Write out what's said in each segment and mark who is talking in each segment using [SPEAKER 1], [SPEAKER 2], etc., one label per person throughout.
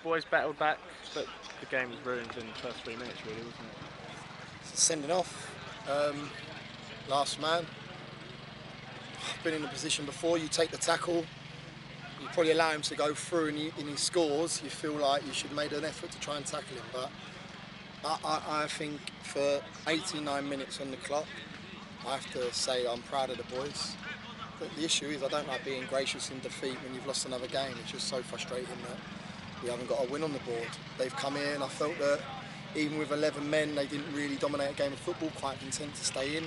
[SPEAKER 1] boys battled back, but the game was ruined in the first 3 minutes, really, wasn't it?
[SPEAKER 2] Sending off, last man. I've been in a position before, you take the tackle, you probably allow him to go through and he scores, you feel like you should have made an effort to try and tackle him. But I think for 89 minutes on the clock, I have to say I'm proud of the boys. But the issue is I don't like being gracious in defeat when you've lost another game. It's just so frustrating that we haven't got a win on the board. They've come here and I felt that even with 11 men, they didn't really dominate a game of football, quite content to stay in.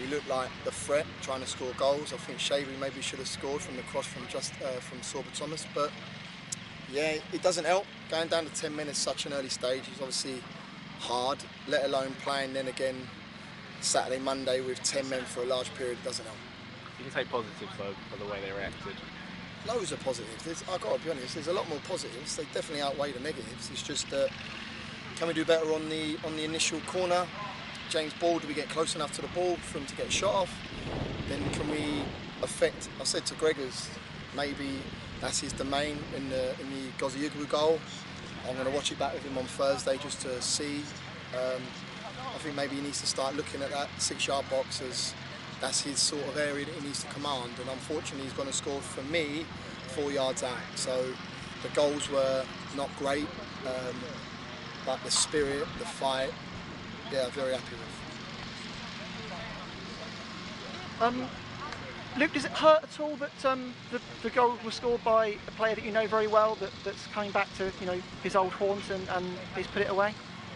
[SPEAKER 2] We looked like the threat, trying to score goals. I think Shavy maybe should have scored from the cross from Sorba Thomas, but yeah, it doesn't help. Going down to 10 men at such an early stage is obviously hard, let alone playing then again Saturday, Monday with 10 men for a large period doesn't help.
[SPEAKER 1] You can take positives though for the way they reacted.
[SPEAKER 2] Loads of positives. I've got to be honest, there's a lot more positives. They definitely outweigh the negatives. It's just that can we do better on the initial corner? James Ball, do we get close enough to the ball for him to get shot off? Then can we affect, I said to Gregors, maybe that's his domain in the Gozayuglu goal. I'm going to watch it back with him on Thursday just to see. I think maybe he needs to start looking at that 6-yard box as that's his sort of area that he needs to command. And unfortunately, he's going to score for me 4 yards out. So the goals were not great, but the spirit, the fight, yeah, very happy with.
[SPEAKER 3] Luke, does it hurt at all that the goal was scored by a player that you know very well, that's coming back to his old haunt and he's put it away?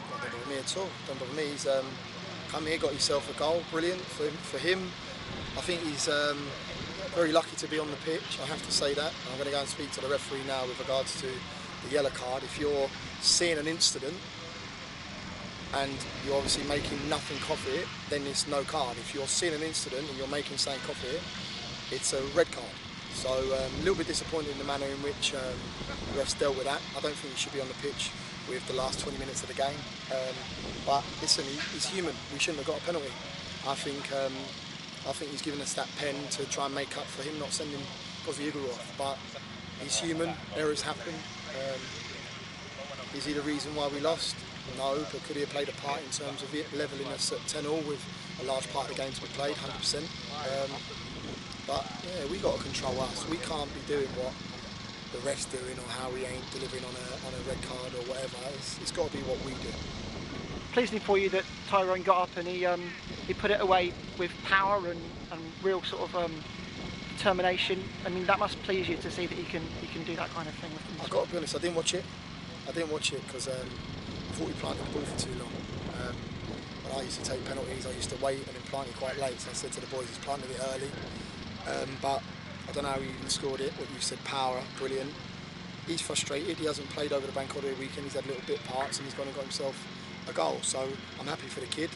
[SPEAKER 2] Don't bother me at all. Don't bother me. He's come here, got himself a goal. Brilliant for him. I think he's very lucky to be on the pitch. I have to say that. I'm going to go and speak to the referee now with regards to the yellow card. If you're seeing an incident and you're obviously making nothing off it, then it's no card. If you're seeing an incident and you're making something off it, it's a red card. So a little bit disappointed in the manner in which the refs dealt with that. I don't think he should be on the pitch with the last 20 minutes of the game. But listen, he's human. We shouldn't have got a penalty. I think he's given us that pen to try and make up for him not sending Gozayuglu off. But he's human. Errors happen. Is he the reason why we lost? No, but could he have played a part in terms of it levelling us at 10-all with a large part of the game to be played, 100%. But yeah, we got to control us. We can't be doing what the refs doing or how we ain't delivering on a red card or whatever. It's got to be what we do.
[SPEAKER 3] Pleasing for you that Tyrone got up and he put it away with power and real sort of determination. I mean, that must please you to see that he can do that kind of thing with them.
[SPEAKER 2] I've got to be honest, I didn't watch it. Because I thought he planted the ball for too long. When I used to take penalties, I used to wait and then plant it quite late. So I said to the boys, he's planted it early. But I don't know how he even scored it. What you said, power, brilliant. He's frustrated. He hasn't played over the bank holiday weekend. He's had little bit parts and he's gone and got himself a goal. So I'm happy for the kid.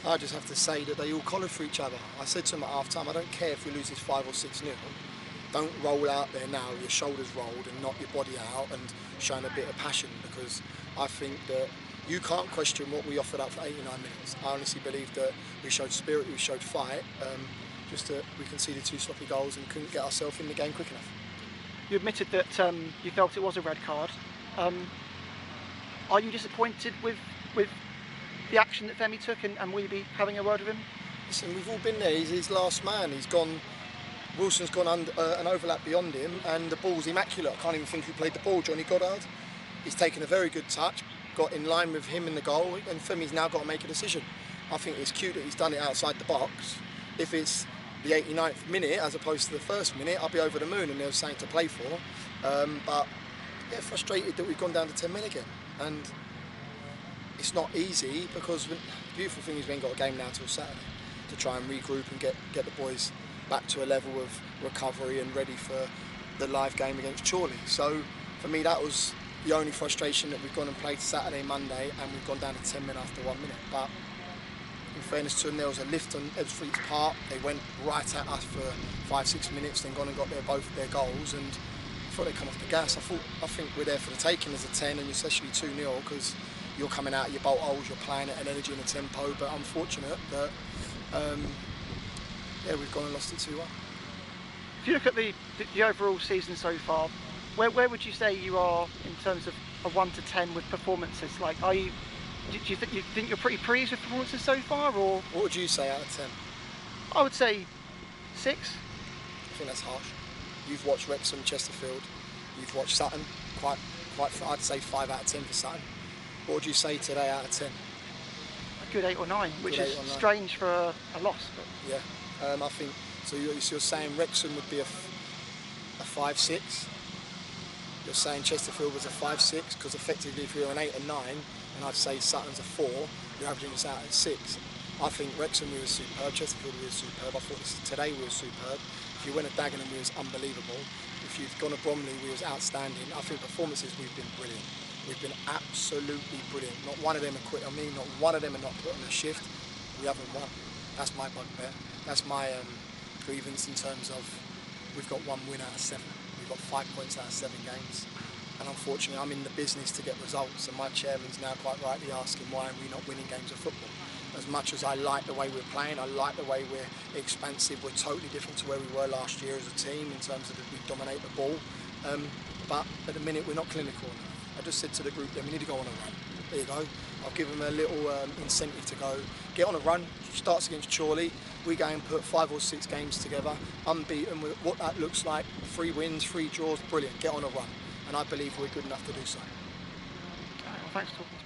[SPEAKER 2] I just have to say that they all collared for each other. I said to him at half time, I don't care if we lose this 5 or 6-0. Don't roll out there now, your shoulders rolled and knock your body out and showing a bit of passion, because I think that you can't question what we offered up for 89 minutes. I honestly believe that we showed spirit, we showed fight, just that we conceded 2 sloppy goals and couldn't get ourselves in the game quick enough.
[SPEAKER 3] You admitted that you felt it was a red card. Are you disappointed with the action that Femi took and will you be having a word with him?
[SPEAKER 2] Listen, we've all been there. He's his last man. He's gone. Wilson's gone under, an overlap beyond him, and the ball's immaculate. I can't even think who played the ball, Johnny Goddard. He's taken a very good touch, got in line with him in the goal, and Femi's now got to make a decision. I think it's cute that he's done it outside the box. If it's the 89th minute as opposed to the first minute, I'll be over the moon and there's something to play for. But yeah, frustrated that we've gone down to 10 men again. And it's not easy because the beautiful thing is we ain't got a game now till Saturday to try and regroup and get the boys back to a level of recovery and ready for the live game against Chorley. So for me that was the only frustration, that we've gone and played Saturday, Monday and we've gone down to 10 men after 1 minute. But in fairness to them, there was a lift on Ebbsfleet's part. They went right at us for 5-6 minutes, then gone and got both their goals, and I thought they'd come off the gas. I think we're there for the taking as a 10, and especially 2-0, because you're coming out of your bolt holes, you're playing at an energy and a tempo, but unfortunate that yeah, we've gone and lost it 2-1.
[SPEAKER 3] If you look at the overall season so far, Where would you say you are in terms of a 1 to 10 with performances? Like, are you? Do you think you're pretty pleased with performances so far, or?
[SPEAKER 2] What would you say out of 10?
[SPEAKER 3] I would say 6.
[SPEAKER 2] I think that's harsh. You've watched Wrexham, Chesterfield. You've watched Sutton. Quite. I'd say 5 out of 10 for Sutton. What would you say today out of 10?
[SPEAKER 3] A good 8 or 9, which is strange for a loss. But.
[SPEAKER 2] Yeah, I think so. You're saying Wrexham would be a 5-6. You're saying Chesterfield was a 5-6 because effectively, if you're an 8 and 9, and I'd say Sutton's a 4, you're averaging us out at 6. I think Wrexham we were superb, Chesterfield we were superb. I thought today we were superb. If you went to Dagenham, we was unbelievable. If you've gone to Bromley, we was outstanding. I think performances, we've been brilliant. We've been absolutely brilliant. Not one of them are quit on me, not one of them are not put on a shift. We haven't won. That's my bugbear. That's my grievance in terms of we've got 1 win out of 7. We've got 5 points out of 7 games. And unfortunately, I'm in the business to get results, and my chairman's now quite rightly asking why are we not winning games of football. As much as I like the way we're playing, I like the way we're expansive, we're totally different to where we were last year as a team in terms of that we dominate the ball. But at the minute, we're not clinical enough. I just said to the group, we need to go on a run. There you go. I'll give them a little incentive to go. Get on a run, starts against Chorley. We go and put 5 or 6 games together, unbeaten, with what that looks like, 3 wins, 3 draws, brilliant, get on a run. And I believe we're good enough to do so.
[SPEAKER 3] Well, thanks for talking to me.